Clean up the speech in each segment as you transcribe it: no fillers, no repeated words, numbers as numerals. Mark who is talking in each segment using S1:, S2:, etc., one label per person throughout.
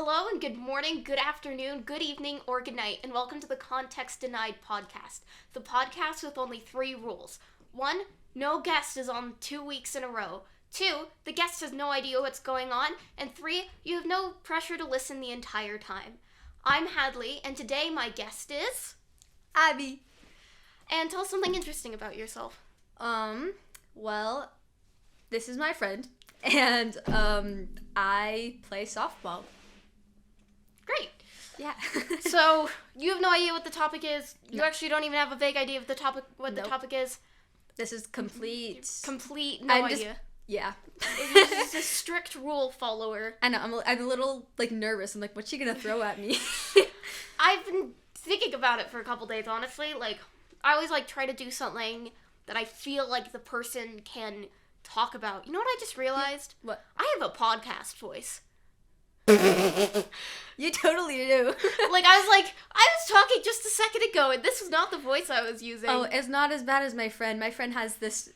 S1: Hello and good morning, good afternoon, good evening, or good night, and welcome to the Context Denied podcast, the podcast with only 3 rules. 1, no guest is on 2 weeks in a row. 2, the guest has no idea what's going on. And 3, you have no pressure to listen the entire time. I'm Hadley, and today my guest is...
S2: Abby.
S1: And tell us something interesting about yourself.
S2: Well, this is my friend, and, I play softball.
S1: Great.
S2: Yeah.
S1: So, you have no idea what the topic is? You actually don't even have a vague idea of the topic, what the topic is?
S2: This is complete
S1: No idea.
S2: Yeah.
S1: It's a strict rule follower.
S2: I know, I'm a little, nervous. I'm like, what's she gonna throw at me?
S1: I've been thinking about it for a couple days, honestly. I always, try to do something that I feel like the person can talk about. You know what I just realized?
S2: What?
S1: I have a podcast voice.
S2: You totally do.
S1: I was talking just a second ago, and this was not the voice I was using.
S2: Oh, it's not as bad as my friend. My friend has this...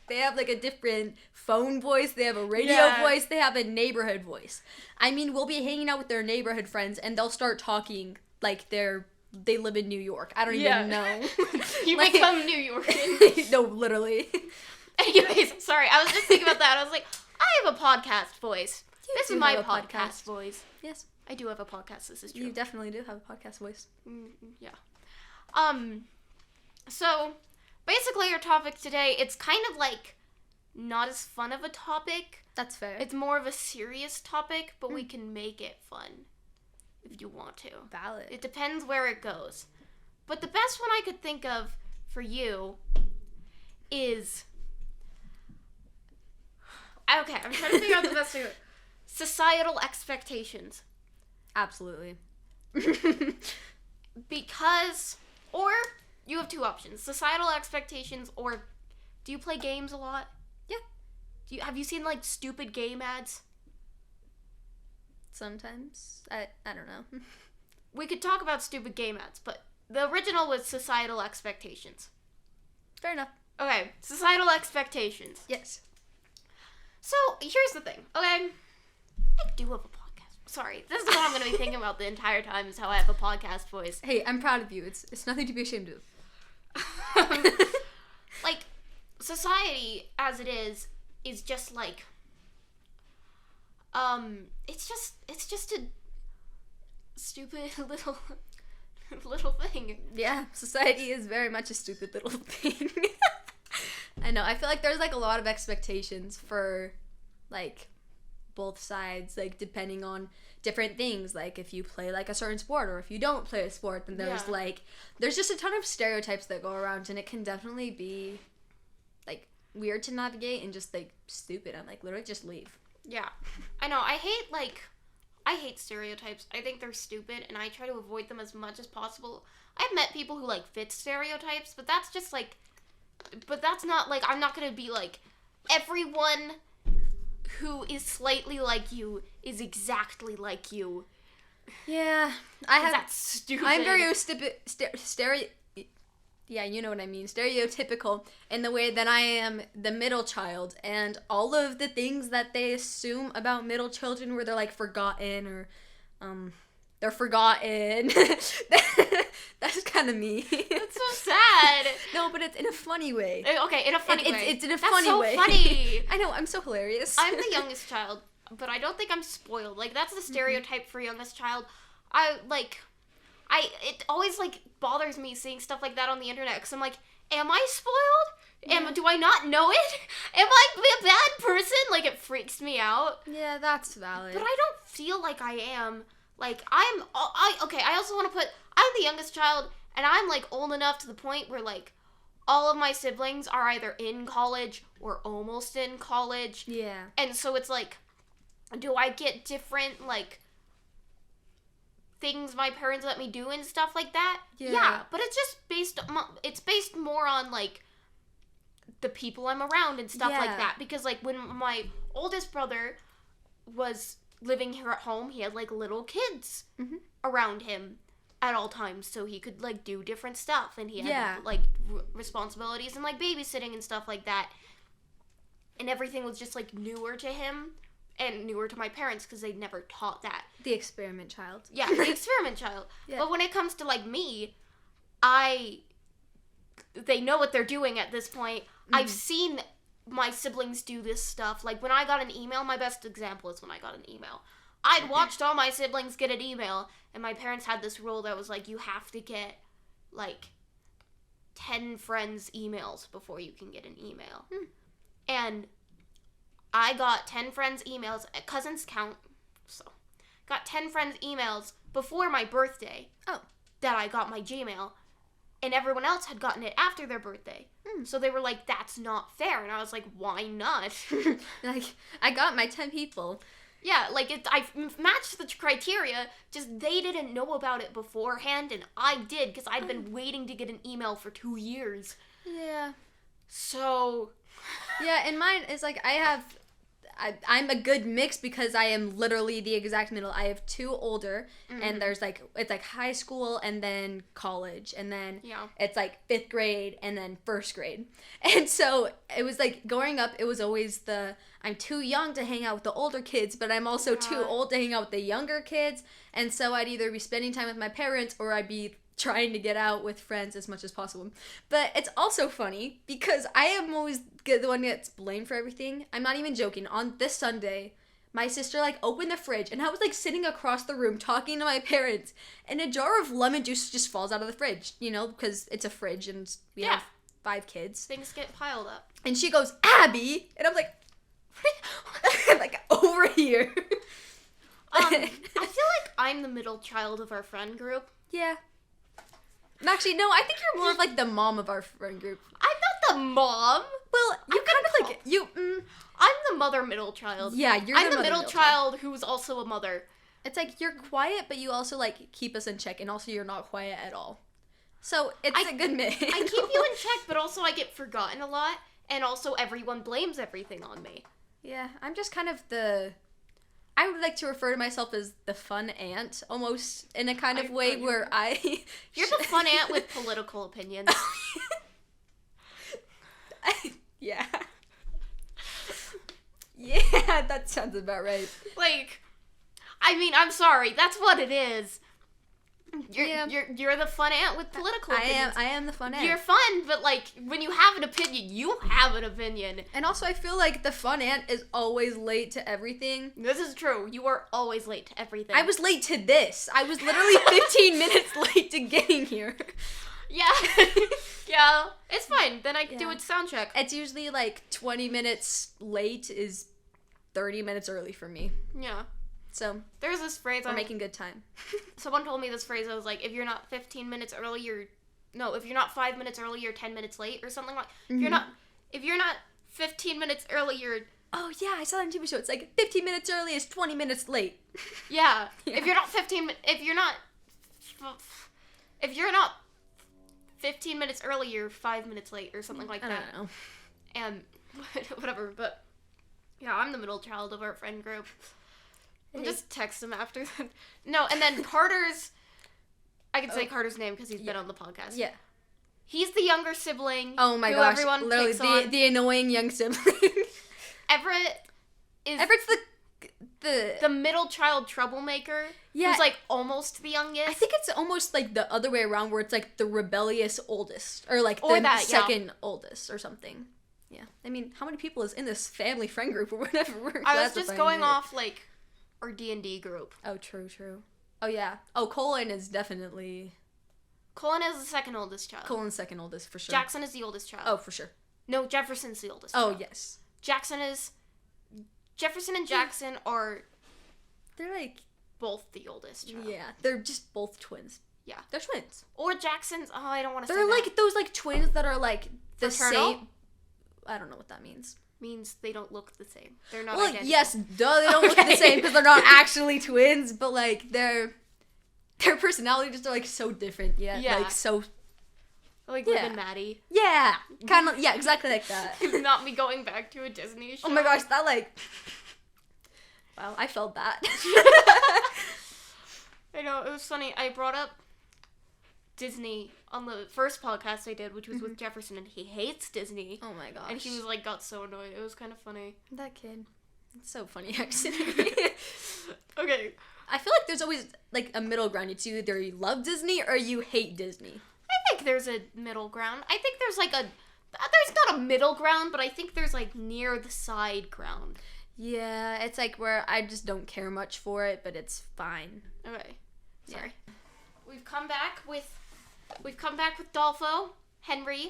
S2: They have, a different phone voice. They have a radio voice. They have a neighborhood voice. I mean, we'll be hanging out with their neighborhood friends, and they'll start talking like they live in New York. I don't even know.
S1: You become New Yorker.
S2: No, literally.
S1: Anyways, sorry. I was just thinking about that. I was like, I have a podcast voice. This is my podcast voice.
S2: Yes.
S1: I do have a podcast. This is true.
S2: You definitely do have a podcast voice.
S1: Yeah. So, basically our topic today, it's kind of not as fun of a topic.
S2: That's fair.
S1: It's more of a serious topic, but we can make it fun if you want to.
S2: Valid.
S1: It depends where it goes. But the best one I could think of for you is... Okay, I'm trying to figure out the best thing. Societal expectations.
S2: Absolutely.
S1: Because, or you have 2 options. Societal expectations, or do you play games a lot?
S2: Yeah.
S1: Have you seen stupid game ads?
S2: Sometimes. I don't know.
S1: We could talk about stupid game ads, but the original was societal expectations.
S2: Fair enough.
S1: Okay, societal expectations.
S2: Yes.
S1: So, here's the thing, okay? I do have a podcast. Sorry, this is what I'm going to be thinking about the entire time, is how I have a podcast voice.
S2: Hey, I'm proud of you. It's nothing to be ashamed of.
S1: Society, as it is just it's just a stupid little thing.
S2: Yeah, society is very much a stupid little thing. I know. I feel like there's a lot of expectations for both sides, depending on different things. If you play a certain sport, or if you don't play a sport, then there's there's just a ton of stereotypes that go around, and it can definitely be weird to navigate and just stupid. I'm literally just leave.
S1: Yeah. I know. I hate stereotypes. I think they're stupid, and I try to avoid them as much as possible. I've met people who fit stereotypes, but that's just but that's not I'm not gonna be everyone who is slightly like you is exactly like you.
S2: Yeah,
S1: That's stupid.
S2: I'm very yeah, you know what I mean. Stereotypical in the way that I am the middle child, and all of the things that they assume about middle children, where they're forgotten, or they're forgotten. That's kind of me.
S1: That's so sad.
S2: No, but it's in a funny way.
S1: Okay, in a funny way.
S2: It's in a funny way.
S1: That's so funny.
S2: I know, I'm so hilarious.
S1: I'm the youngest child, but I don't think I'm spoiled. That's the stereotype for youngest child. It always bothers me seeing stuff like that on the internet, because I'm am I spoiled?
S2: Yeah.
S1: Do I not know it? Am I a bad person? It freaks me out.
S2: Yeah, that's valid.
S1: But I don't feel like I am. I also want to put, I'm the youngest child, and I'm old enough to the point where all of my siblings are either in college or almost in college.
S2: Yeah.
S1: And so it's do I get different things my parents let me do and stuff like that? Yeah, but it's just based more on the people I'm around and stuff like that, because when my oldest brother was living here at home, he had little kids around him at all times, so he could do different stuff, and he had responsibilities and babysitting and stuff like that, and everything was just newer to him and newer to my parents because they'd never taught that.
S2: The experiment child.
S1: Yeah, the experiment child.
S2: Yeah.
S1: But when it comes to, like, me, they know what they're doing at this point. I've seen my siblings do this stuff. Like, when I got an email, my best example is when I got an email. I'd watched all my siblings get an email, and my parents had this rule that was like, you have to get, like, 10 friends' emails before you can get an email. And I got 10 friends' emails, cousins count, so, got 10 friends' emails before my birthday.
S2: Oh.
S1: That I got my Gmail, and everyone else had gotten it after their birthday. So they were like, that's not fair, and I was like, why not?
S2: Like, I got my 10 people.
S1: Yeah, like, I matched the criteria, just they didn't know about it beforehand, and I did, because I'd been waiting to get an email for 2 years.
S2: Yeah.
S1: So...
S2: Yeah, and mine is, like, I'm a good mix because I am literally the exact middle. I have 2 older, and there's, like, it's, like, high school and then college, and then it's, like, 5th grade and then 1st grade. And so it was, like, growing up, it was always I'm too young to hang out with the older kids, but I'm also too old to hang out with the younger kids, and so I'd either be spending time with my parents or I'd be trying to get out with friends as much as possible. But it's also funny because I am always the one that gets blamed for everything. I'm not even joking. On this Sunday, my sister, like, opened the fridge, and I was, like, sitting across the room talking to my parents, and a jar of lemon juice just falls out of the fridge, you know, because it's a fridge, and we have 5 kids.
S1: Things get piled up.
S2: And she goes, Abby! And I'm like, like, over here.
S1: I feel like I'm the middle child of our friend group.
S2: Yeah. Actually, no, I think you're more of, like, the mom of our friend group.
S1: I'm not the mom.
S2: Well, you kind of, like,
S1: I'm the mother middle child.
S2: Yeah, you're
S1: I'm the middle child who's also a mother.
S2: It's like, you're quiet, but you also, like, keep us in check, and also you're not quiet at all. So, it's a good mix.
S1: I keep you in check, but also I get forgotten a lot, and also everyone blames everything on me.
S2: Yeah, I'm just kind of I would like to refer to myself as the fun aunt, almost in a kind of way where
S1: You're the fun aunt with political opinions.
S2: Yeah. Yeah, that sounds about right.
S1: Like, I mean, I'm sorry, that's what it is. You're the fun aunt with political opinions.
S2: I am the fun aunt.
S1: You're fun, but, like, when you have an opinion, you have an opinion.
S2: And also, I feel like the fun aunt is always late to everything.
S1: This is true. You are always late to everything.
S2: I was late to this. I was literally 15 minutes late to getting here.
S1: Yeah. Yeah. It's fine. Then I do a sound check.
S2: It's usually, like, 20 minutes late is 30 minutes early for me.
S1: Yeah.
S2: So,
S1: there's this phrase.
S2: We're making good time.
S1: Someone told me this phrase. I was like, if you're not 15 minutes early, if you're not 5 minutes early, you're 10 minutes late or something like. If you're not 15 minutes early, you're.
S2: Oh yeah, I saw that on TV show. It's like 15 minutes early is 20 minutes late.
S1: Yeah. If you're not 15 minutes early, you're 5 minutes late or something like that.
S2: I don't know.
S1: And whatever, but yeah, I'm the middle child of our friend group. I'll just text him after that. No, and then Carter's... I can say Carter's name because he's been on the podcast.
S2: Yeah.
S1: He's the younger sibling.
S2: Oh my gosh. Everyone picks on. The annoying young sibling. Everett's the
S1: middle child troublemaker.
S2: Yeah.
S1: Who's, like, almost the youngest.
S2: I think it's almost, like, the other way around where it's, like, the rebellious oldest. Or, like, the second oldest or something. Yeah. I mean, how many people is in this family friend group or whatever?
S1: I was just going off, like... Our D&D group.
S2: Oh, true. Oh, yeah. Oh, Colin is definitely...
S1: Colin is the second oldest child.
S2: Colin's second oldest, for sure.
S1: Jackson is the oldest child.
S2: Oh, for sure.
S1: No, Jefferson's the oldest child.
S2: Oh, yes.
S1: Jefferson and Jackson are...
S2: They're, like...
S1: both the oldest child.
S2: Yeah. They're just both twins.
S1: Yeah.
S2: They're twins.
S1: Or Jackson's... Oh, I don't want to say
S2: that. They're, like, those, like, twins that are, like, the
S1: fraternal?
S2: same... I don't know what that means.
S1: Means they don't look the same. They're not
S2: identical. Yes, duh, they don't look the same because they're not actually twins, but, like, their personalities just are, like, so different, yeah. Like, so...
S1: Like Liv and Maddie.
S2: Yeah, kind of, yeah, exactly like that.
S1: Not me going back to a Disney show.
S2: Oh my gosh, that, like... Wow, I felt that.
S1: I know, it was funny. I brought up Disney on the first podcast I did, which was with Jefferson, and he hates Disney.
S2: Oh my gosh.
S1: And he was like, got so annoyed. It was kind of funny.
S2: That kid. It's so funny, actually.
S1: Okay.
S2: I feel like there's always, like, a middle ground. It's either you love Disney or you hate Disney.
S1: I think there's a middle ground. I think there's, like, there's not a middle ground, but I think there's, like, near the side ground.
S2: Yeah, it's, like, where I just don't care much for it, but it's fine.
S1: Okay. Sorry. Yeah. We've come back with Dolfo, Henry.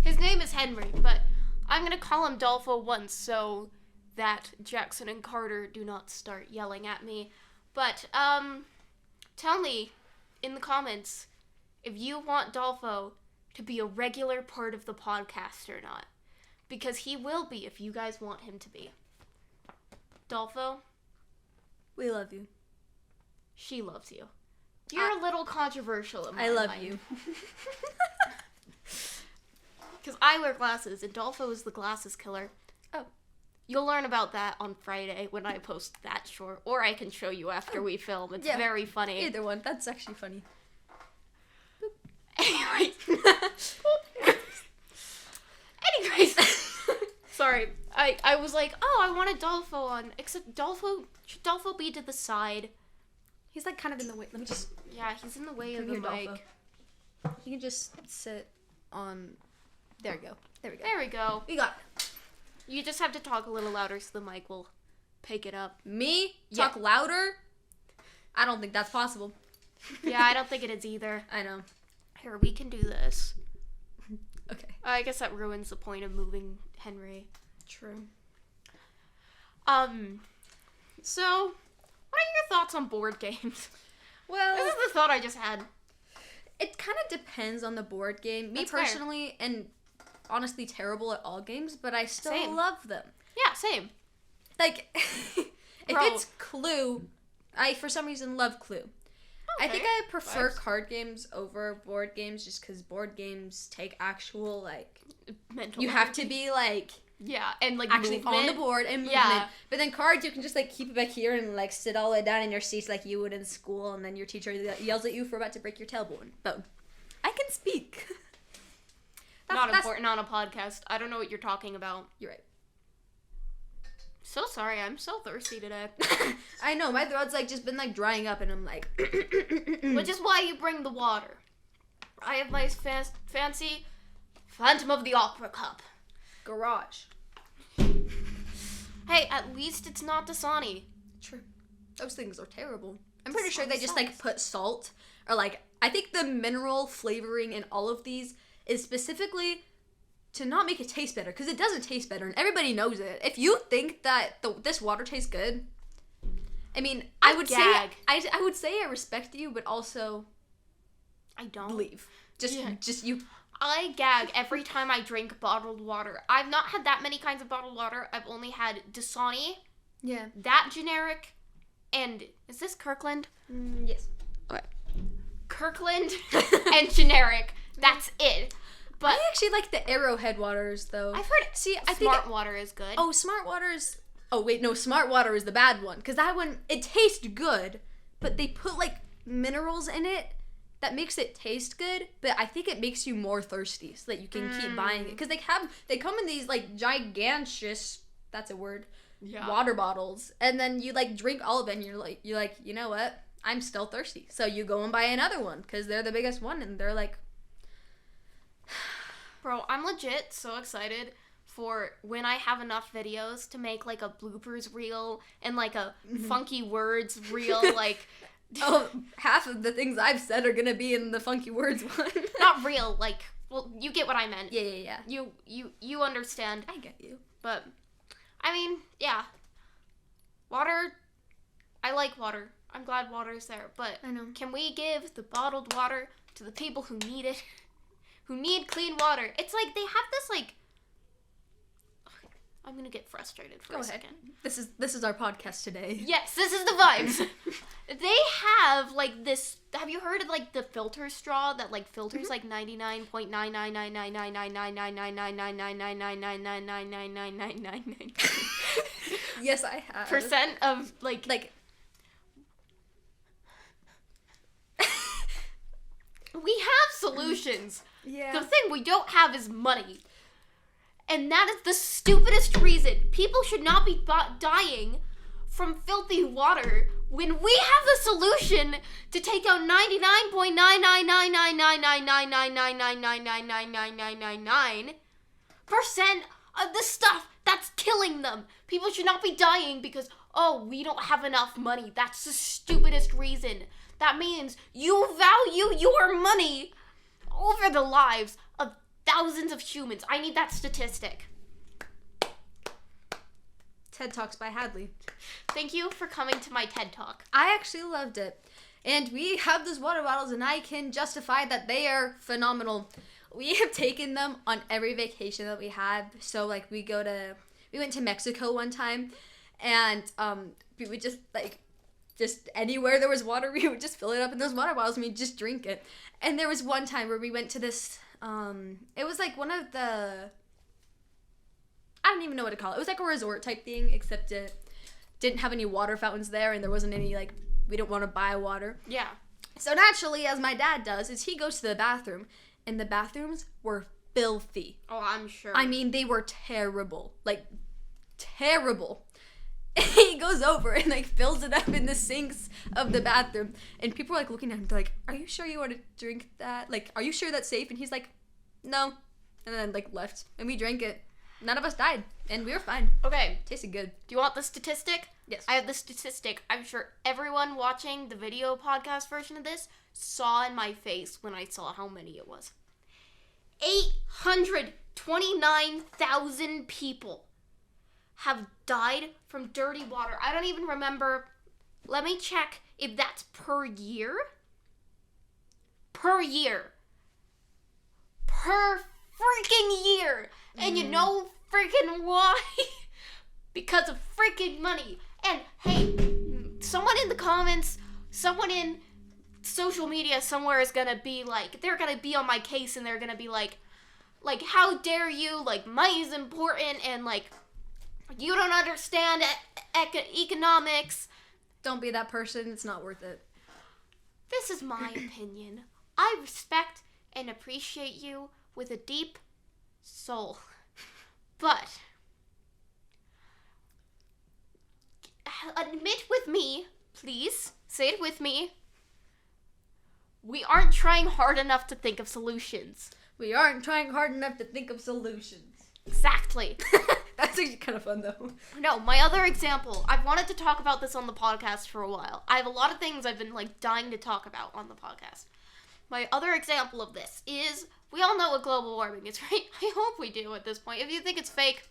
S1: His name is Henry, but I'm gonna call him Dolfo once so that Jackson and Carter do not start yelling at me. But, tell me in the comments if you want Dolfo to be a regular part of the podcast or not. Because he will be if you guys want him to be. Dolfo?
S2: We love you.
S1: She loves you. You're a little controversial in my
S2: mind. I love
S1: mind.
S2: you.
S1: Because I wear glasses, and Dolfo is the glasses killer.
S2: Oh.
S1: You'll learn about that on Friday when I post that short. Or I can show you after we film. It's very funny.
S2: Either one. That's actually funny.
S1: Anyways. Sorry. I was like, oh, I wanted Dolfo on. Except should Dolfo be to the side?
S2: He's, like, kind of in the way. Let me just...
S1: Yeah, he's in the way of the mic.
S2: Dolfo. You can just sit on... There we go. There we go.
S1: There we go.
S2: We got it.
S1: You just have to talk a little louder so the mic will pick it up.
S2: Me? Talk louder? I don't think that's possible.
S1: Yeah, I don't think it is either.
S2: I know.
S1: Here, we can do this.
S2: Okay.
S1: I guess that ruins the point of moving Henry.
S2: True.
S1: So, what are your thoughts on board games?
S2: Well,
S1: this is the thought I just had.
S2: It kind of depends on the board game. Me personally, and honestly terrible at all games, but I still love them.
S1: Yeah, same.
S2: Like, if it's Clue, I for some reason love Clue. Okay. I think I prefer card games over board games just because board games take actual, like,
S1: mental
S2: you have to be, like...
S1: Yeah, and, like,
S2: actually
S1: movement.
S2: on the board and movement. Yeah. But then cards, you can just, like, keep it back here and, like, sit all the way down in your seats like you would in school, and then your teacher yells at you for about to break your tailbone. But I can speak.
S1: That's important on a podcast. I don't know what you're talking about.
S2: You're right.
S1: So sorry, I'm so thirsty today.
S2: I know, my throat's, like, just been, like, drying up, and I'm like...
S1: Which is why you bring the water. I have my fancy Phantom of the Opera cup.
S2: Garage.
S1: Hey, at least it's not Dasani.
S2: True. Those things are terrible. I'm pretty sure they just, like, put salt, or, like, I think the mineral flavoring in all of these is specifically to not make it taste better, because it doesn't taste better, and everybody knows it. If you think that this water tastes good, I mean, I would say I respect you, but also
S1: I don't.
S2: Leave. Just you.
S1: I gag every time I drink bottled water. I've not had that many kinds of bottled water. I've only had Dasani.
S2: Yeah.
S1: That generic, and is this Kirkland?
S2: Yes.
S1: Okay. Kirkland and generic. That's it. But
S2: I actually like the Arrowhead waters, though.
S1: I've heard. I think Smart Water is good.
S2: Oh, Smart Water is. Oh wait, no, Smart Water is the bad one, because that one it tastes good, but they put like minerals in it that makes it taste good, but I think it makes you more thirsty, so that you can keep buying it, because they come in these like gigantious, that's a word, water bottles, and then you like drink all of it, and you're like you know what, I'm still thirsty, so you go and buy another one because they're the biggest one, and they're like.
S1: Bro, I'm legit so excited for when I have enough videos to make like a bloopers reel and like a funky words reel, like.
S2: Oh, half of the things I've said are gonna be in the funky words one.
S1: Not real, like, well, you get what I meant.
S2: Yeah.
S1: You understand.
S2: I get you.
S1: But, I mean, yeah. Water, I like water. I'm glad water's there, but
S2: I know.
S1: Can we give the bottled water to the people who need it? Who need clean water? It's like they have this, like... I'm gonna get frustrated for a second.
S2: This is our podcast today.
S1: Yes, this is the vibes. They have like this. Have you heard of like the filter straw that like filters like 99.99999999999999999999999999999999999999999999999999999999999999999999999999999
S2: Yes, I have.
S1: percent of like. We have solutions.
S2: Yeah.
S1: The thing we don't have is money. And that is the stupidest reason. People should not be dying from filthy water when we have the solution to take out 99.9999999999999% of the stuff that's killing them. People should not be dying because, oh, we don't have enough money. That's the stupidest reason. That means you value your money over the lives of thousands of humans. I need that statistic.
S2: TED Talks by Hadley.
S1: Thank you for coming to my TED Talk.
S2: I actually loved it. And we have those water bottles, and I can justify that they are phenomenal. We have taken them on every vacation that we had. So, like, we went to Mexico one time, and we would just anywhere there was water, we would just fill it up in those water bottles, and we'd just drink it. And there was one time where we went to this, it was like one of the, I don't even know what to call it. It was like a resort type thing, except it didn't have any water fountains there, and there wasn't any, like, we didn't want to buy water.
S1: Yeah.
S2: So naturally, as my dad does, is he goes to the bathroom, and the bathrooms were filthy.
S1: Oh, I'm sure.
S2: I mean, they were terrible. Like, terrible. He goes over and, like, fills it up in the sinks of the bathroom, and people are, like, looking at him, they're like, are you sure you want to drink that? Like, are you sure that's safe? And he's like, no. And then, like, left. And we drank it. None of us died, and we were fine.
S1: Okay.
S2: Tasted good.
S1: Do you want the statistic?
S2: Yes.
S1: I have the statistic. I'm sure everyone watching the video podcast version of this saw in my face when I saw how many it was. 829,000 people have died from dirty water. I don't even remember. Let me check if that's per year. Per year. Per freaking year. And you know freaking why? Because of freaking money. And hey, someone in the comments, someone in social media somewhere is gonna be like, they're gonna be on my case, and they're gonna be like, how dare you? Like, money is important, and like, you don't understand economics.
S2: Don't be that person. It's not worth it.
S1: This is my opinion. I respect and appreciate you with a deep soul. But admit with me, please, say it with me, we aren't trying hard enough to think of solutions.
S2: We aren't trying hard enough to think of solutions.
S1: Exactly.
S2: That's actually kind of fun, though.
S1: No, my other example, I've wanted to talk about this on the podcast for a while. I have a lot of things I've been, like, dying to talk about on the podcast. My other example of this is, we all know what global warming is, right? I hope we do at this point. If you think it's fake,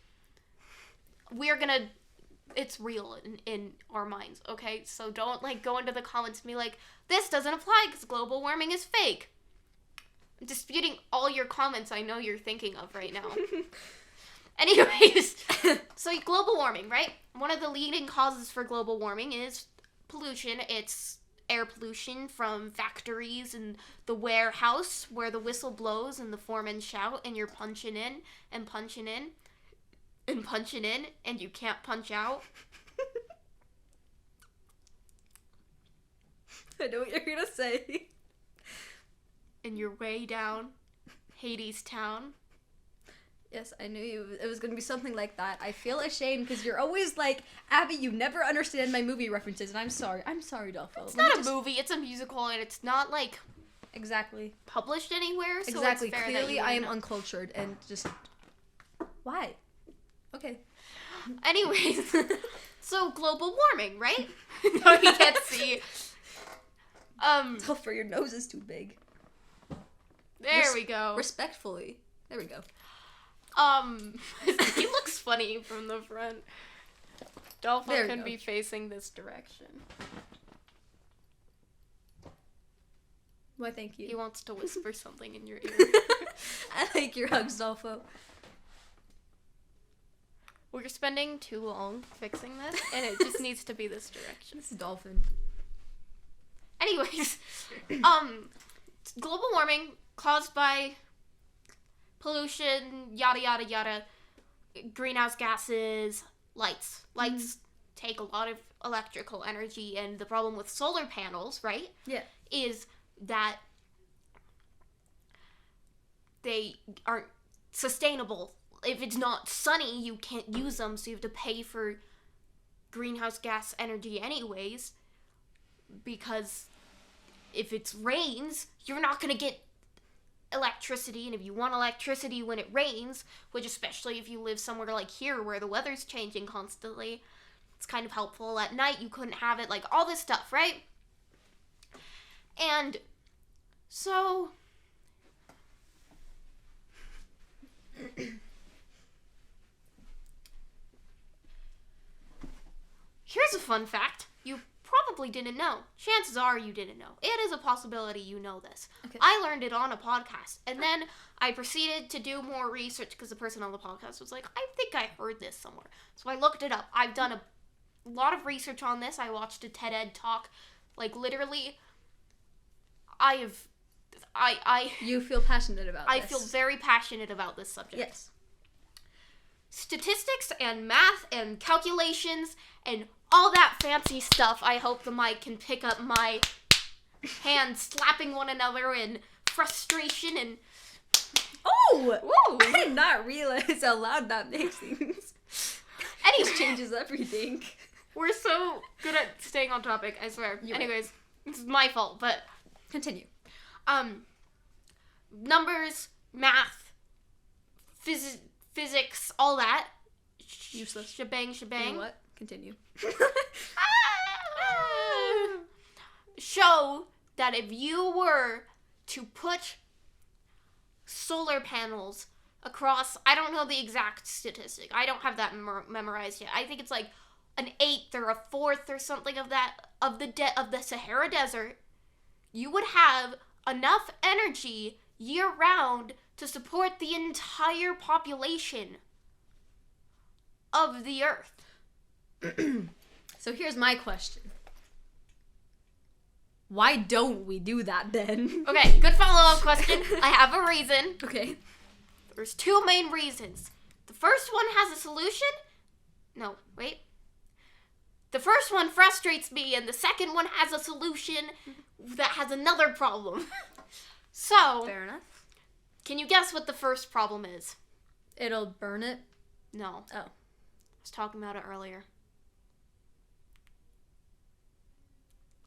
S1: it's real in our minds, okay? So don't, like, go into the comments and be like, this doesn't apply because global warming is fake. I'm disputing all your comments I know you're thinking of right now. Anyways, so global warming, right? One of the leading causes for global warming is pollution. It's air pollution from factories and the warehouse where the whistle blows and the foremen shout and you're punching in and punching in and punching in and you can't punch out.
S2: I know what you're gonna say.
S1: And you're way down Hades Town.
S2: Yes, I knew it was going to be something like that. I feel ashamed because you're always like, Abby, you never understand my movie references, and I'm sorry. I'm sorry, Dolpho.
S1: It's not a movie, it's a musical, and it's not, like,
S2: exactly
S1: published anywhere, so
S2: exactly.
S1: It's fair
S2: Clearly,
S1: that
S2: I am uncultured, and just... Why? Okay.
S1: Anyways, so global warming, right? No, you can't see.
S2: Dolpho, your nose is too big.
S1: There we go.
S2: Respectfully. There we go.
S1: He looks funny from the front. Dolphin can be facing this direction.
S2: Why, thank you.
S1: He wants to whisper something in your ear.
S2: I like your hugs, Dolpho.
S1: We're spending too long fixing this, and it just needs to be this direction.
S2: This is Dolphin.
S1: Anyways, global warming caused by pollution, yada, yada, yada, greenhouse gases, lights. Lights take a lot of electrical energy, and the problem with solar panels, right?
S2: Yeah.
S1: Is that they aren't sustainable if it's not sunny, you can't use them, so you have to pay for greenhouse gas energy anyways, because if it rains, you're not going to get electricity, and if you want electricity when it rains, which especially if you live somewhere like here where the weather's changing constantly, it's kind of helpful. At night you couldn't have it, like all this stuff, right? And so here's a fun fact you probably didn't know. Chances are you didn't know. It is a possibility you know this. Okay. I learned it on a podcast, and then I proceeded to do more research because the person on the podcast was like, I think I heard this somewhere. So I looked it up. I've done a lot of research on this. I watched a TED Ed talk. Like, literally,
S2: You feel passionate about this.
S1: I feel very passionate about this subject.
S2: Yes.
S1: Statistics and math and calculations and all that fancy stuff. I hope the mic can pick up my hands slapping one another in frustration and...
S2: Oh! Whoa! I did not realize how loud that makes things.
S1: Anyway,
S2: changes everything.
S1: We're so good at staying on topic, I swear. Anyways, this is my fault, but...
S2: Continue.
S1: Numbers, math, physics, all that.
S2: Useless.
S1: Shebang.
S2: You know what? Continue.
S1: Show that if you were to put solar panels across, I don't know the exact statistic. I don't have that memorized yet. I think it's like an 1/8 or a 1/4 or something of that of the Sahara Desert. You would have enough energy year-round to support the entire population of the Earth.
S2: So here's my question. Why don't we do that then?
S1: Okay, good follow-up question. I have a reason.
S2: Okay.
S1: There's 2 main reasons. The first one has a solution. No, wait. The first one frustrates me, and the second one has a solution that has another problem. So,
S2: fair enough.
S1: Can you guess what the first problem is?
S2: It'll burn it?
S1: No.
S2: Oh.
S1: I was talking about it earlier.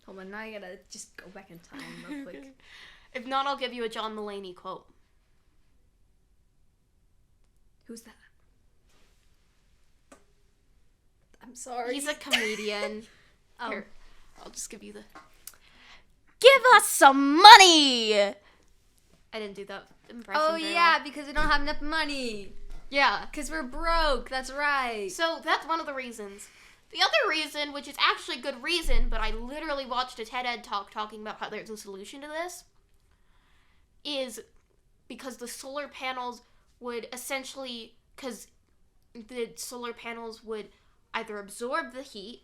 S2: Hold on, now I gotta just go back in time real quick.
S1: If not, I'll give you a John Mulaney quote.
S2: Who's that? I'm sorry.
S1: He's a comedian.
S2: Oh.
S1: Here, I'll just give you the... Give us some money! I didn't do that impression.
S2: Oh, yeah, because we don't have enough money.
S1: Yeah.
S2: Because we're broke, that's right.
S1: So that's one of the reasons. The other reason, which is actually a good reason, but I literally watched a TED Ed talk talking about how there's a solution to this, is because the solar panels would essentially, because the solar panels would either absorb the heat,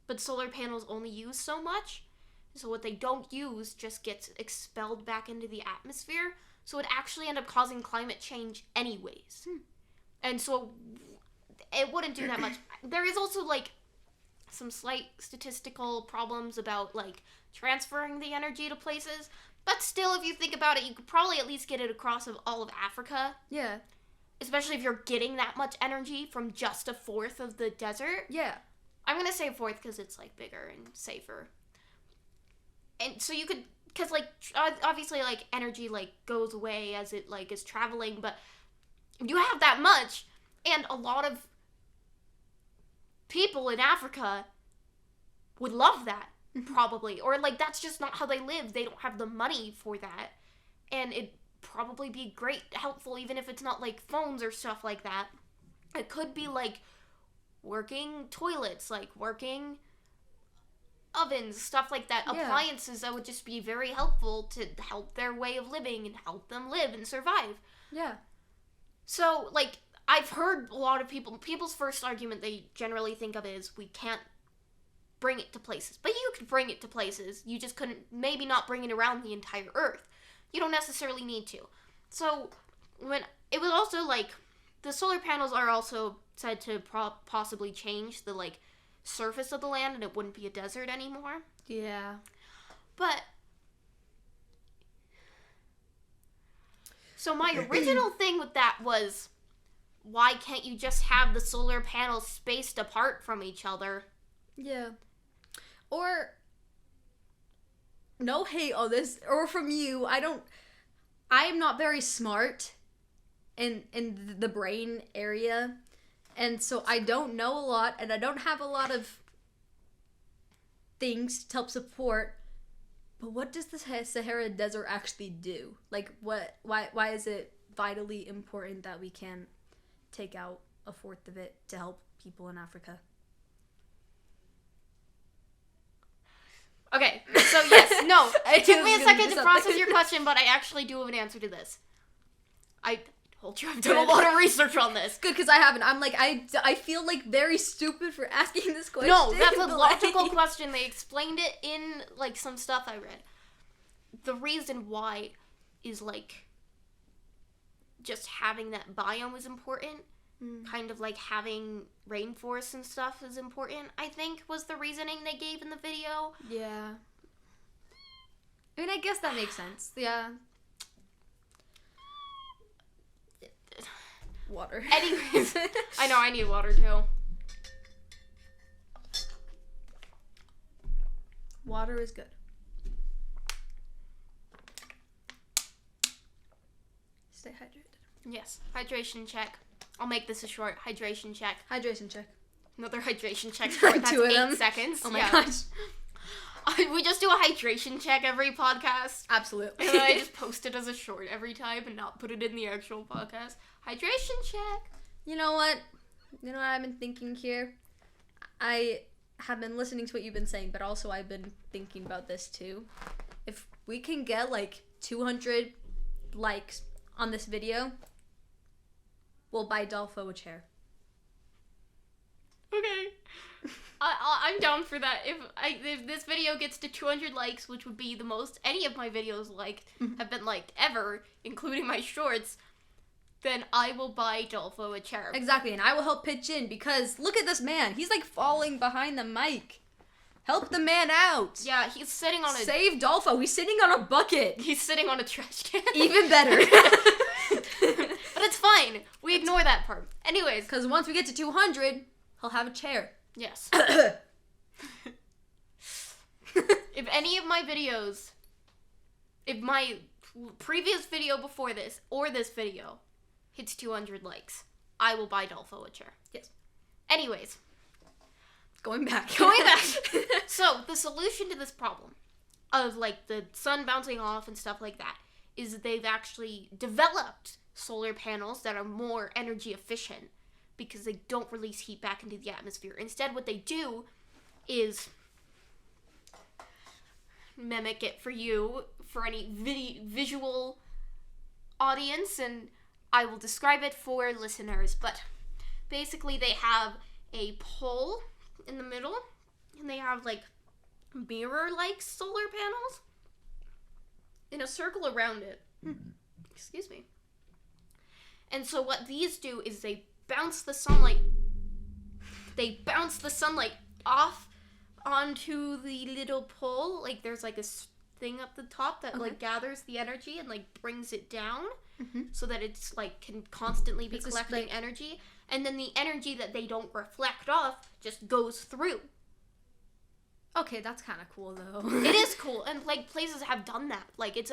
S1: but solar panels only use so much, so what they don't use just gets expelled back into the atmosphere, so it actually end up causing climate change anyways. And so it wouldn't do that much. There is also, like, some slight statistical problems about, like, transferring the energy to places, but still, if you think about it, you could probably at least get it across of all of Africa.
S2: Yeah.
S1: Especially if you're getting that much energy from just 1/4 of the desert.
S2: Yeah.
S1: I'm gonna say 1/4 because it's, like, bigger and safer. And so you could, because, like, obviously, like, energy, like, goes away as it, like, is traveling, but you have that much, and a lot of people in Africa would love that, probably. Or, like, that's just not how they live. They don't have the money for that. And it'd probably be great, helpful, even if it's not, like, phones or stuff like that. It could be, like, working toilets, like, working ovens, stuff like that. Yeah. Appliances that would just be very helpful to help their way of living and help them live and survive.
S2: Yeah.
S1: So, like, I've heard a lot of people's first argument they generally think of is, we can't bring it to places. But you could bring it to places. You just couldn't, maybe not bring it around the entire Earth. You don't necessarily need to. So, when, it was also, like, the solar panels are also said to possibly change the, like, surface of the land, and it wouldn't be a desert anymore.
S2: Yeah.
S1: But, so my original thing with that was, why can't you just have the solar panels spaced apart from each other?
S2: Yeah. Or, no hate on this, or from you, I'm not very smart in the brain area, and so I don't know a lot, and I don't have a lot of things to help support. But what does the Sahara Desert actually do? Like, why is it vitally important that we can take out a fourth of it to help people in Africa?
S1: Okay, so yes, no. It took me a second to process your question, but I actually do have an answer to this. I told you I've done a lot of research on this.
S2: Good, because I haven't. I'm like, I feel like very stupid for asking this question.
S1: No, that's a logical question. They explained it in, like, some stuff I read. The reason why is, like, just having that biome is important. Kind of like having rainforests and stuff is important, I think, was the reasoning they gave in the video.
S2: Yeah. I mean, I guess that makes sense. Yeah. Water.
S1: Anyways, I know I need water too.
S2: Water is good. Stay hydrated.
S1: Yes, hydration check. I'll make this a short hydration check.
S2: Hydration check.
S1: Another hydration check short. That's 8 seconds.
S2: Oh my gosh.
S1: We just do a hydration check every podcast.
S2: Absolutely.
S1: And then I just post it as a short every time and not put it in the actual podcast. Hydration check.
S2: You know what? You know what I've been thinking here? I have been listening to what you've been saying, but also I've been thinking about this too. If we can get like 200 likes on this video, we'll buy Dolfo a chair.
S1: Okay. I'm down for that. If this video gets to 200 likes, which would be the most any of my videos have been liked ever, including my shorts, then I will buy Dolfo a chair.
S2: Exactly, and I will help pitch in because look at this man. He's like falling behind the mic. Help the man out.
S1: Yeah, he's sitting on a...
S2: Save Dolfo. He's sitting on a bucket.
S1: He's sitting on a trash can.
S2: Even better.
S1: But it's fine. We ignore that part. Anyways.
S2: Because once we get to 200, he'll have a chair.
S1: Yes. If any of my videos, if my previous video before this, or this video, hits 200 likes, I will buy Dolfo a chair.
S2: Yes.
S1: Anyways.
S2: Going back.
S1: So, the solution to this problem of, like, the sun bouncing off and stuff like that is that they've actually developed solar panels that are more energy efficient because they don't release heat back into the atmosphere. Instead, what they do is mimic it for you, for any visual audience, and I will describe it for listeners. But basically, they have a pole in the middle, and they have, like, mirror-like solar panels in a circle around it. Excuse me. And so what these do is they bounce the sunlight off onto the little pole. Like, there's, like, a thing up the top that, like, gathers the energy and, like, brings it down so that it's, like, can constantly be collecting energy. And then the energy that they don't reflect off just goes through.
S2: Okay, that's kind of cool, though.
S1: It is cool, and, like, places have done that. Like, it's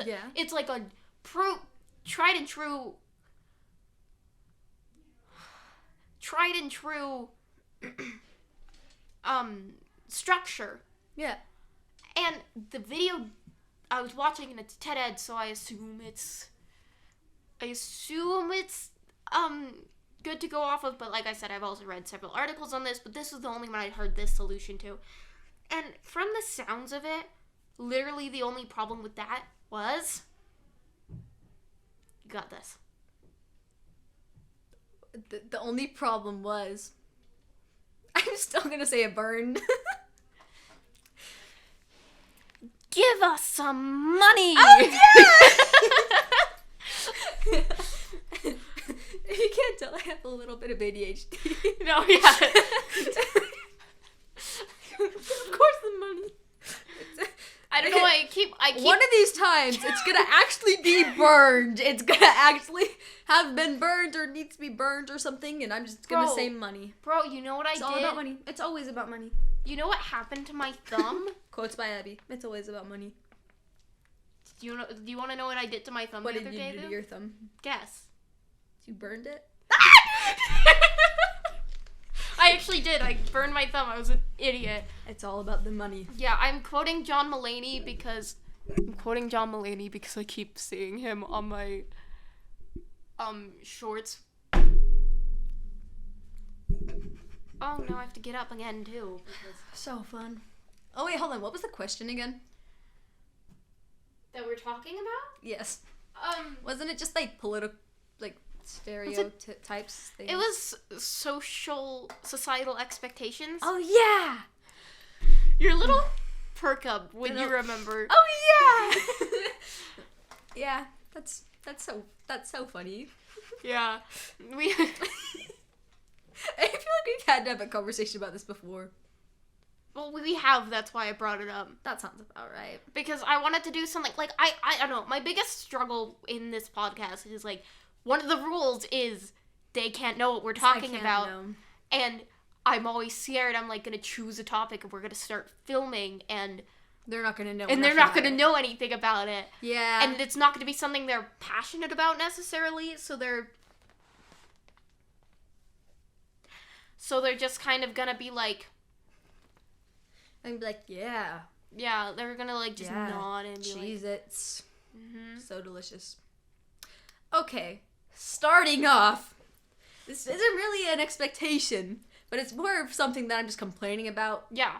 S1: like a tried and true structure.
S2: Yeah.
S1: And the video I was watching, and it's TED Ed, so I assume it's good to go off of, but like I said, I've also read several articles on this, but this is the only one I heard this solution to. And from the sounds of it, literally the only problem with that was... You got this.
S2: The only problem was... I'm still gonna say it burned.
S1: Give us some money!
S2: Oh, yeah! If you can't tell, I have a little bit of ADHD.
S1: No, yeah. Of
S2: course the money.
S1: I I don't know why I keep
S2: One of these times, it's gonna actually be burned. It's gonna actually have been burned or needs to be burned or something, and I'm just gonna say money.
S1: Bro, you know what I did?
S2: It's all about money. It's always about money.
S1: You know what happened to my thumb?
S2: Quotes by Abby. It's always about money.
S1: Do you want to know what I did to my thumb
S2: What
S1: the other
S2: did
S1: day,
S2: you do to your thumb?
S1: Guess.
S2: You burned it?
S1: I actually did. I burned my thumb. I was an idiot.
S2: It's all about the money.
S1: Yeah, I'm quoting John Mulaney because I keep seeing him on my shorts. Oh, now I have to get up again too.
S2: So fun. Oh wait, hold on. What was the question again?
S1: That we're talking about?
S2: Yes. Wasn't it just like political, like stereotypes?
S1: It was societal expectations.
S2: Oh yeah.
S1: Your little perk up when you remember.
S2: Oh yeah. Yeah, that's so funny.
S1: Yeah, we.
S2: I feel like we've had to have a conversation about this before.
S1: Well, we have. That's why I brought it up.
S2: That sounds about right.
S1: Because I wanted to do something like I don't know. My biggest struggle in this podcast is like one of the rules is they can't know what we're talking about, and I'm always scared. I'm like gonna choose a topic and we're gonna start filming and
S2: they're not gonna know.
S1: And they're not gonna know anything about it.
S2: Yeah.
S1: And it's not gonna be something they're passionate about necessarily. So they're just kind of gonna be like.
S2: And be like, yeah.
S1: Yeah, they're gonna like just nod and be
S2: Cheez-Its. So delicious. Okay, starting off. This isn't really an expectation, but it's more of something that I'm just complaining about.
S1: Yeah.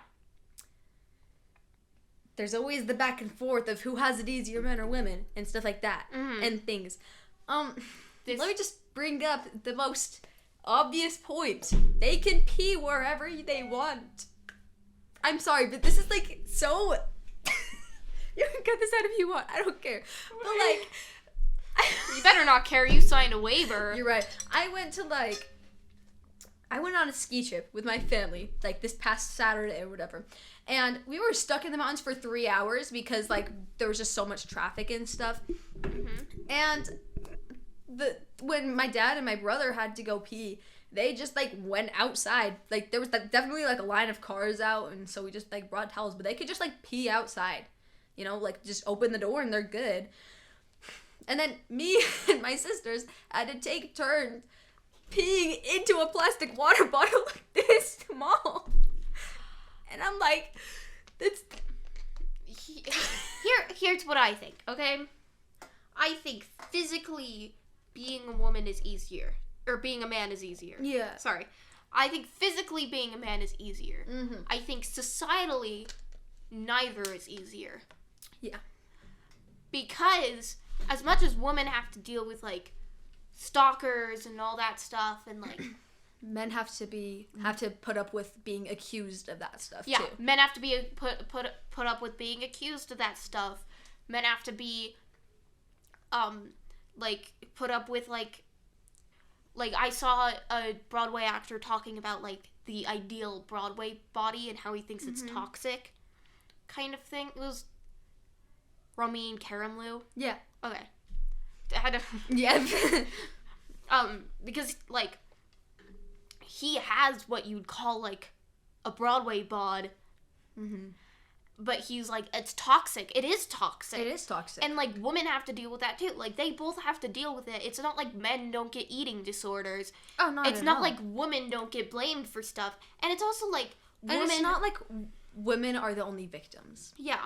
S2: There's always the back and forth of who has it easier, men or women, and stuff like that, and things. Let me just bring up the most obvious point. They can pee wherever they want. I'm sorry, but this is like so. You can cut this out if you want. I don't care. But like,
S1: you better not care. You signed a waiver.
S2: You're right. I went on a ski trip with my family, like this past Saturday or whatever, and we were stuck in the mountains for 3 hours because like there was just so much traffic and stuff. And when my dad and my brother had to go pee, they just like went outside. Like there was definitely like a line of cars out, and so we just like brought towels, but they could just like pee outside, you know, like just open the door and they're good. And then me and my sisters had to take turns peeing into a plastic water bottle like this small. And I'm like, that's
S1: here's what I think, okay? I think physically being a woman is easier. Or being a man is easier.
S2: Yeah.
S1: Sorry. I think physically being a man is easier. I think societally, neither is easier.
S2: Yeah.
S1: Because as much as women have to deal with like stalkers and all that stuff, and like
S2: men have to put up with being accused of that stuff too.
S1: Yeah, men have to be put up with being accused of that stuff. Men have to be like put up with like I saw a Broadway actor talking about like the ideal Broadway body and how he thinks it's toxic kind of thing. It was Ramin Karimloo.
S2: Yeah.
S1: Okay.
S2: Yeah.
S1: Because like he has what you'd call like a Broadway bod. But he's like, it's toxic. It is toxic.
S2: It is toxic.
S1: And, like, women have to deal with that, too. Like, they both have to deal with it. It's not like men don't get eating disorders.
S2: Oh, no,
S1: It's not like women don't get blamed for stuff. And it's also, like, women...
S2: And it's not like women are the only victims.
S1: Yeah.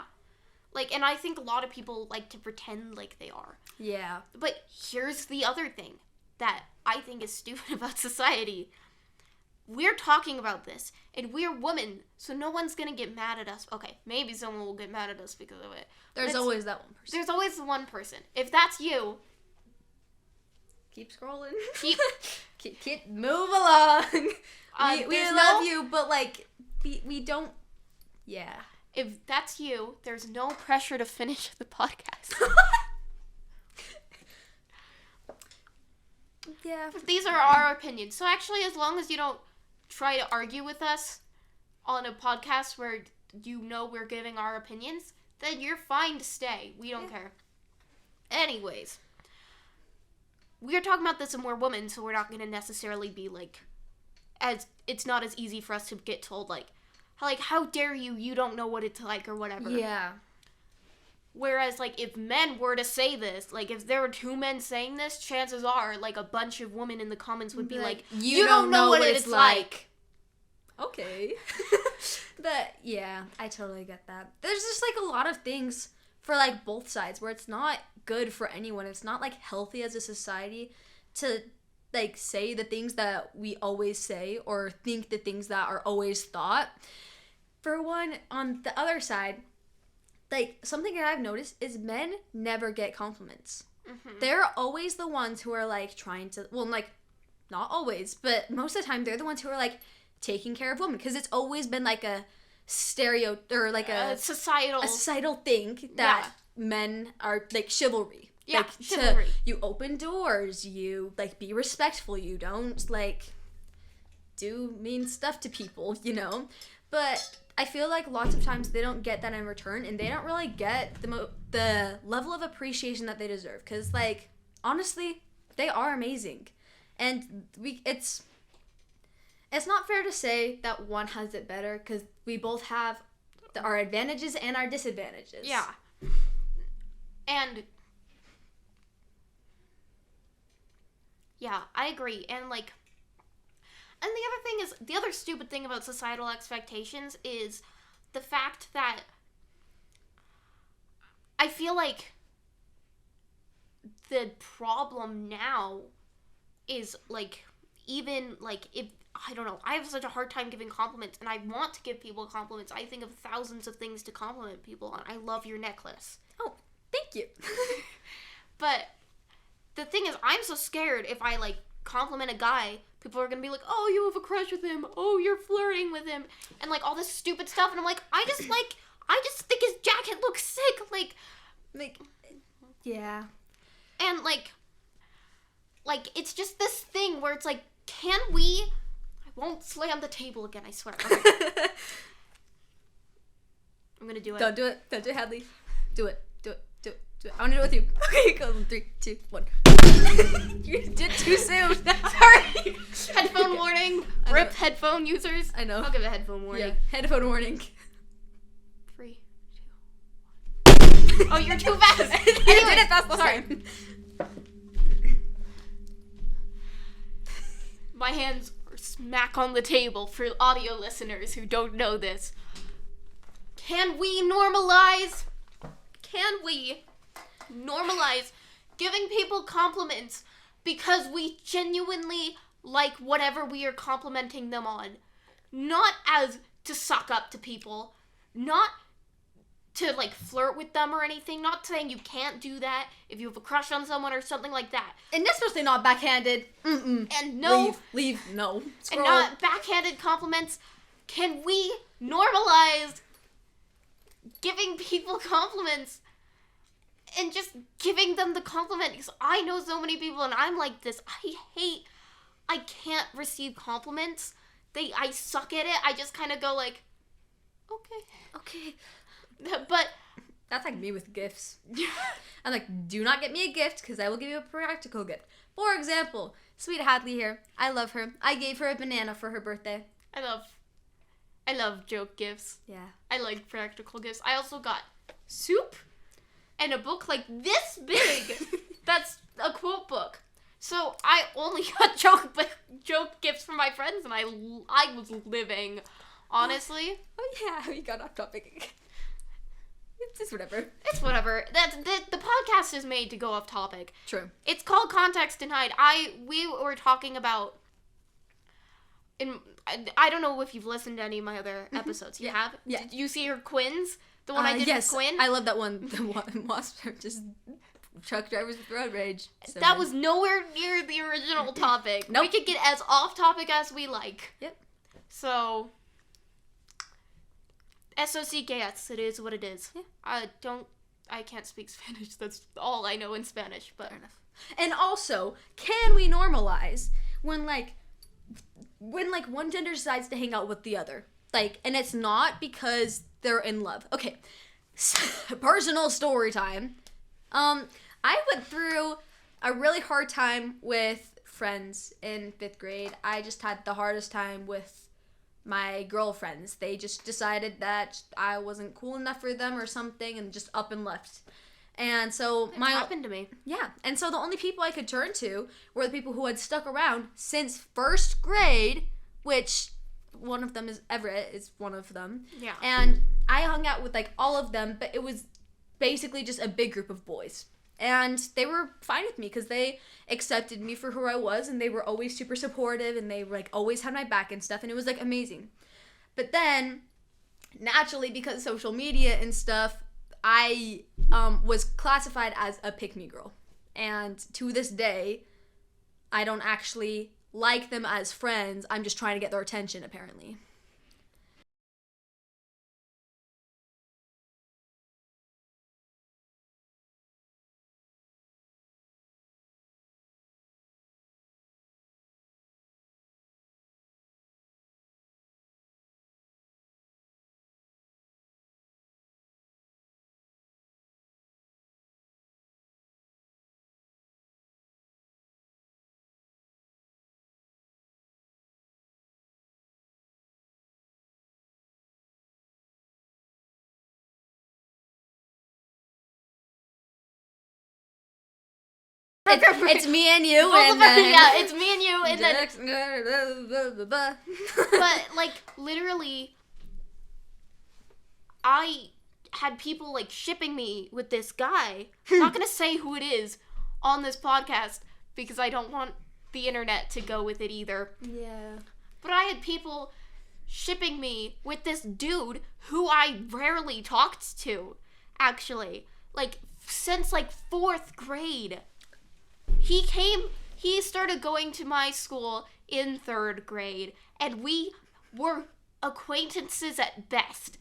S1: Like, and I think a lot of people like to pretend like they are.
S2: Yeah.
S1: But here's the other thing that I think is stupid about society. We're talking about this, and we're women, so no one's gonna get mad at us. Okay, maybe someone will get mad at us because of it.
S2: There's always that one person.
S1: There's always the one person. If that's you,
S2: keep scrolling.
S1: Keep
S2: move along. We love you, but like we don't. Yeah.
S1: If that's you, there's no pressure to finish the podcast.
S2: Yeah.
S1: These are our opinions. So actually, as long as you don't try to argue with us on a podcast where you know we're giving our opinions, then you're fine to stay. We don't care. Anyways, we are talking about this and we're women, so we're not going to necessarily be, like, it's not as easy for us to get told, like, how dare you don't know what it's like, or whatever.
S2: Yeah.
S1: Whereas, like, if men were to say this, like, if there were 2 men saying this, chances are, like, a bunch of women in the comments would be like, you don't know what it's like.
S2: Okay. But, yeah, I totally get that. There's just, like, a lot of things for, like, both sides where it's not good for anyone. It's not, like, healthy as a society to, like, say the things that we always say or think the things that are always thought. For one, on the other side, like, something that I've noticed is men never get compliments. Mm-hmm. They're always the ones who are, like, trying to, well, like, not always, but most of the time they're the ones who are, like, taking care of women, because it's always been, like, a stereo, or, like, a societal thing that men are, like, chivalry.
S1: Yeah,
S2: like,
S1: chivalry.
S2: You open doors, you, like, be respectful, you don't, like, do mean stuff to people, you know? But I feel like lots of times they don't get that in return, and they don't really get the level of appreciation that they deserve. Because, like, honestly, they are amazing. And it's not fair to say that one has it better, because we both have our advantages and our disadvantages.
S1: Yeah. And, yeah, I agree. And, like, and the other thing is, the other stupid thing about societal expectations is the fact that I feel like the problem now is, like, even, like, if, I don't know, I have such a hard time giving compliments, and I want to give people compliments. I think of thousands of things to compliment people on. I love your necklace.
S2: Oh, thank you.
S1: But the thing is, I'm so scared if I, like, compliment a guy, people are gonna be like, oh, you have a crush with him, oh, you're flirting with him, and, like, all this stupid stuff, and I'm like, I just think his jacket looks sick, like,
S2: yeah.
S1: And, like, it's just this thing where it's like, can we, I won't slam the table again, I swear. Okay. I'm gonna do it.
S2: Don't do it, Hadley. Do it. I want to do it with you. Okay, go. 3, 2, 1. You did too soon.
S1: Sorry. Headphone warning. RIP headphone users.
S2: I know.
S1: I'll give a headphone warning.
S2: Yeah. Headphone warning.
S1: 3, 2, 1. Oh, you're too fast.
S2: You did it fast.
S1: Sorry. My hands are smack on the table for audio listeners who don't know this. Can we normalize giving people compliments because we genuinely like whatever we are complimenting them on? Not as to suck up to people, not to, like, flirt with them or anything, not saying you can't do that if you have a crush on someone or something like that.
S2: And especially not backhanded.
S1: Mm-mm. And no.
S2: Leave, no. Scroll.
S1: And not backhanded compliments. Can we normalize giving people compliments and just giving them the compliment? Because I know so many people and I'm like this. I can't receive compliments. I suck at it. I just kind of go like, okay. But
S2: that's like me with gifts. I'm like, do not get me a gift because I will give you a practical gift. For example, sweet Hadley here. I love her. I gave her a banana for her birthday.
S1: I love joke gifts.
S2: Yeah.
S1: I like practical gifts. I also got soup and a book like this big. That's a quote book. So I only got joke gifts from my friends, and I was living, honestly.
S2: Oh yeah, we got off topic. It's just whatever.
S1: It's whatever. The podcast is made to go off topic.
S2: True.
S1: It's called Context Denied. We were talking about. I don't know if you've listened to any of my other episodes. You have?
S2: Yeah.
S1: Did you see your Quins? The one I did with Quinn?
S2: I love that one. The one Wasp just truck drivers with road rage.
S1: So that was nowhere near the original topic.
S2: Nope.
S1: We could get as off topic as we like.
S2: Yep.
S1: So, SOCKS, it is what it is.
S2: Yeah.
S1: I can't speak Spanish. That's all I know in Spanish, but
S2: fair enough. And also, can we normalize when one gender decides to hang out with the other? Like, and it's not because they're in love. Okay, personal story time. I went through a really hard time with friends in 5th grade. I just had the hardest time with my girlfriends. They just decided that I wasn't cool enough for them or something and just up and left. And so
S1: It's happened to me.
S2: Yeah. And so the only people I could turn to were the people who had stuck around since 1st grade, which one of them is Everett, is one of them.
S1: Yeah.
S2: And I hung out with like all of them, but it was basically just a big group of boys. And they were fine with me because they accepted me for who I was, and they were always super supportive, and they like always had my back and stuff, and it was like amazing. But then, naturally, because of social media and stuff, I was classified as a pick-me girl. And to this day, I don't actually like them as friends. I'm just trying to get their attention, apparently. It's me and you, and then...
S1: Yeah, it's me and you, and then... But, like, literally, I had people, like, shipping me with this guy. I'm not gonna say who it is on this podcast, because I don't want the internet to go with it either.
S2: Yeah.
S1: But I had people shipping me with this dude who I rarely talked to, actually. Like, since, like, 4th grade. He started going to my school in 3rd grade, and we were acquaintances at best.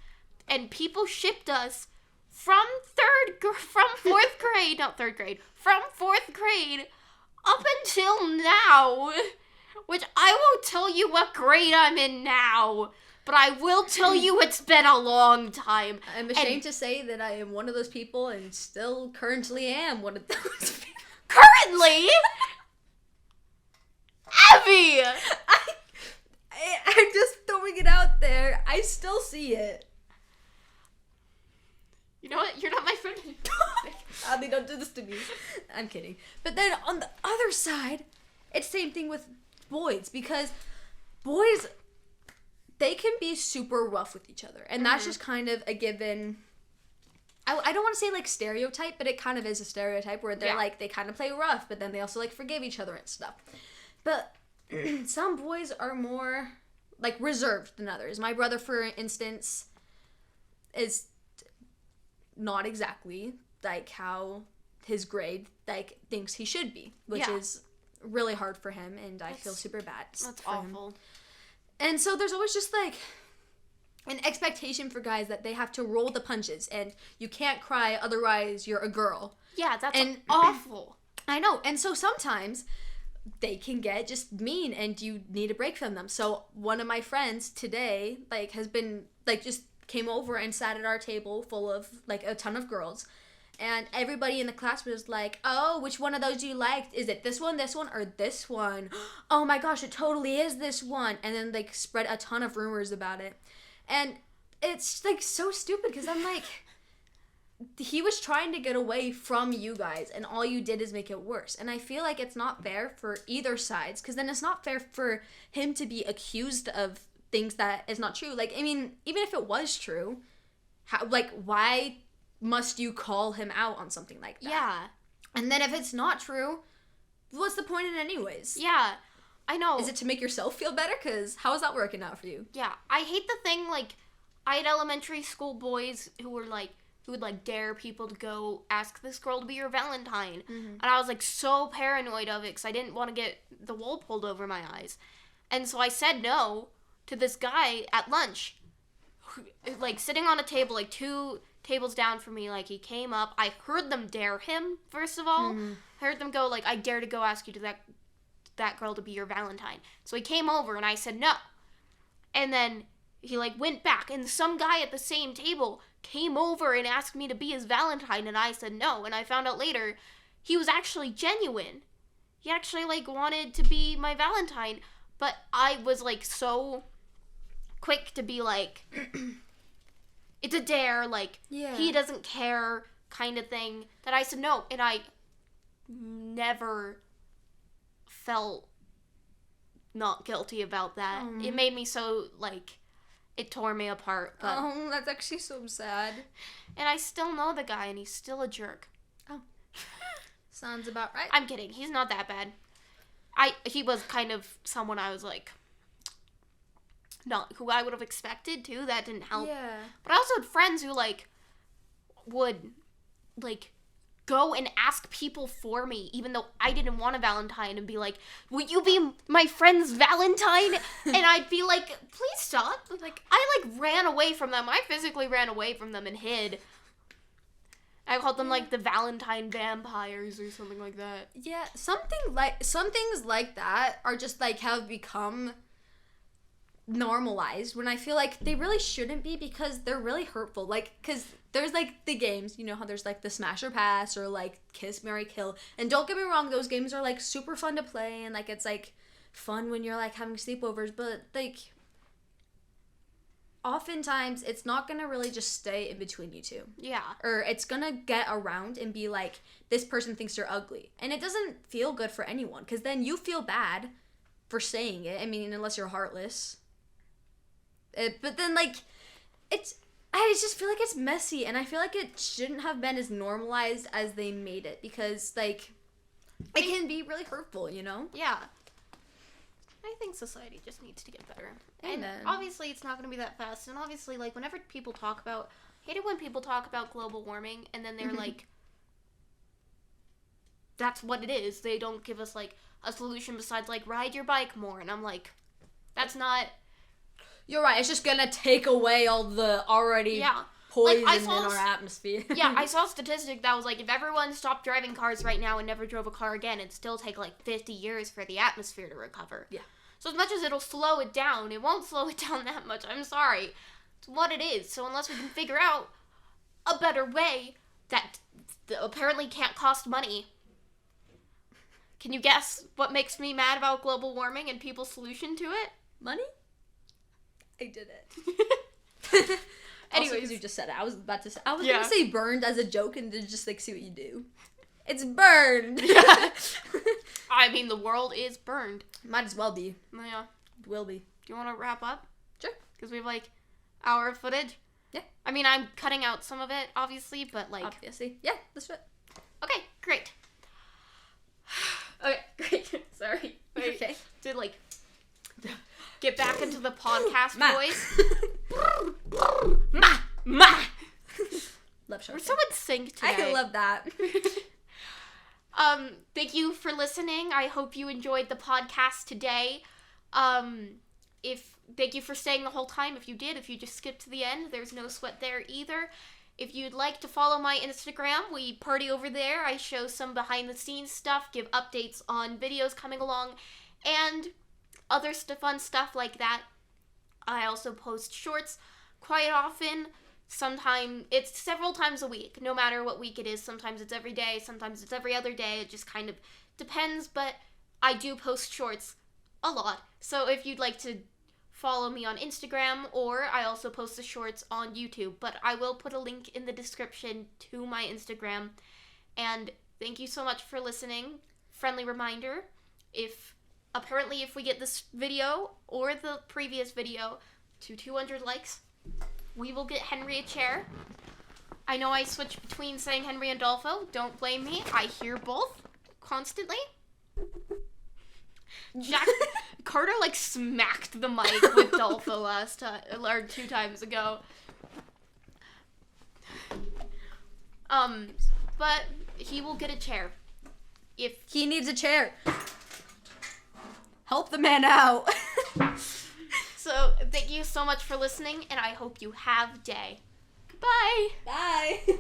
S1: And people shipped us from 4th grade, not 3rd grade, from 4th grade up until now, which I won't tell you what grade I'm in now, but I will tell you it's been a long time.
S2: I'm ashamed to say that I am one of those people, and still currently am one of those people.
S1: Currently? Abby!
S2: I'm just throwing it out there. I still see it.
S1: You know what? You're not my friend.
S2: Abby, don't do this to me. I'm kidding. But then on the other side, it's the same thing with boys, because boys, they can be super rough with each other. And that's just kind of a given... I don't want to say, like, stereotype, but it kind of is a stereotype where they're, like, they kind of play rough, but then they also, like, forgive each other and stuff. But some boys are more, like, reserved than others. My brother, for instance, is not exactly, like, how his grade, like, thinks he should be, which is really hard for him, and I feel super bad.
S1: That's awful.
S2: Him. And so there's always just, like... an expectation for guys that they have to roll the punches, and you can't cry, otherwise you're a girl.
S1: Yeah, that's awful.
S2: I know, and so sometimes they can get just mean, and you need a break from them. So one of my friends today, like, has been, like, just came over and sat at our table full of, like, a ton of girls, and everybody in the class was like, oh, which one of those do you like? Is it this one, or this one? Oh my gosh, it totally is this one. And then, like, spread a ton of rumors about it. And it's, like, so stupid, because I'm like, he was trying to get away from you guys, and all you did is make it worse. And I feel like it's not fair for either sides, because then it's not fair for him to be accused of things that is not true. Like, I mean, even if it was true, how, like, why must you call him out on something like that?
S1: Yeah.
S2: And then if it's not true, what's the point in it anyways?
S1: Yeah. I know.
S2: Is it to make yourself feel better? Because how is that working out for you?
S1: Yeah. I hate the thing, like, I had elementary school boys who would, like, dare people to go ask this girl to be your Valentine. Mm-hmm. And I was, like, so paranoid of it because I didn't want to get the wool pulled over my eyes. And so I said no to this guy at lunch, who, like, sitting on a table, like, 2 tables down from me. Like, he came up. I heard them dare him, first of all. Mm-hmm. I heard them go, like, I dare to go ask you to that girl to be your Valentine. So he came over and I said no. And then he, like, went back, and some guy at the same table came over and asked me to be his Valentine, and I said no, and I found out later he was actually genuine. He actually, like, wanted to be my Valentine, but I was, like, so quick to be like, it's a dare, like, he doesn't care kind of thing, that I said no, and I never felt not guilty about that. It made me so, like, it tore me apart. But
S2: oh, that's actually so sad.
S1: And I still know the guy, and he's still a jerk.
S2: Oh. Sounds about right.
S1: I'm kidding. He's not that bad. He was kind of someone I was, like, not who I would have expected, too. That didn't help.
S2: Yeah.
S1: But I also had friends who, like, would, like, go and ask people for me, even though I didn't want a Valentine, and be like, will you be my friend's Valentine? And I'd be like, please stop. Like, I, like, ran away from them. I physically ran away from them and hid. I called them, like, the Valentine vampires or something like that.
S2: Yeah, some things like that are just, like, have become normalized, when I feel like they really shouldn't be, because they're really hurtful. Like, because there's, like, the games, you know how there's, like, the Smash or Pass, or, like, Kiss, Marry, Kill, and don't get me wrong, those games are, like, super fun to play, and, like, it's, like, fun when you're, like, having sleepovers, but, like, oftentimes it's not gonna really just stay in between you two.
S1: Yeah.
S2: Or it's gonna get around and be like, this person thinks you're ugly, and it doesn't feel good for anyone, because then you feel bad for saying it. I mean, unless you're heartless. But then, like, I just feel like it's messy, and I feel like it shouldn't have been as normalized as they made it, because, like, it can be really hurtful, you know?
S1: Yeah. I think society just needs to get better.
S2: Amen.
S1: And obviously it's not going to be that fast, and obviously, like, whenever people talk about, I hate it when people talk about global warming, and then they're like, that's what it is. They don't give us, like, a solution besides, like, ride your bike more, and I'm like, that's not...
S2: You're right, it's just gonna take away all the already poison in our atmosphere.
S1: Yeah, I saw a statistic that was like, if everyone stopped driving cars right now and never drove a car again, it'd still take like 50 years for the atmosphere to recover.
S2: Yeah.
S1: So as much as it'll slow it down, it won't slow it down that much. I'm sorry. It's what it is. So unless we can figure out a better way that apparently can't cost money. Can you guess what makes me mad about global warming and people's solution to it?
S2: Money? I did it.
S1: Anyways,
S2: you just said it. I was gonna say burned as a joke and then just like see what you do. It's burned.
S1: Yeah. I mean, the world is burned.
S2: Might as well be.
S1: Yeah.
S2: Will be.
S1: Do you want to wrap up?
S2: Sure.
S1: Because we have like hour of footage.
S2: Yeah.
S1: I mean, I'm cutting out some of it, obviously, but like.
S2: Obviously. Yeah. That's right.
S1: Okay. Great. Okay. Great. Sorry. Wait,
S2: Okay.
S1: Did like. Get back into the podcast voice. Ma.
S2: Love show.
S1: We're so in sync today.
S2: I love that.
S1: Thank you for listening. I hope you enjoyed the podcast today. Thank you for staying the whole time. If you did, if you just skipped to the end, there's no sweat there either. If you'd like to follow my Instagram, we party over there. I show some behind the scenes stuff, give updates on videos coming along, and other fun stuff like that. I also post shorts quite often. Sometimes it's several times a week, no matter what week it is. Sometimes it's every day, sometimes it's every other day. It just kind of depends, but I do post shorts a lot. So if you'd like to follow me on Instagram, or I also post the shorts on YouTube, but I will put a link in the description to my Instagram. And thank you so much for listening. Friendly reminder, if we get this video or the previous video to 200 likes, we will get Henry a chair. I know I switch between saying Henry and Dolfo. Don't blame me. I hear both constantly. Carter like smacked the mic with Dolfo last time, or 2 times ago. But he will get a chair. If
S2: he needs a chair. Help the man out.
S1: So, thank you so much for listening, and I hope you have a day. Goodbye.
S2: Bye.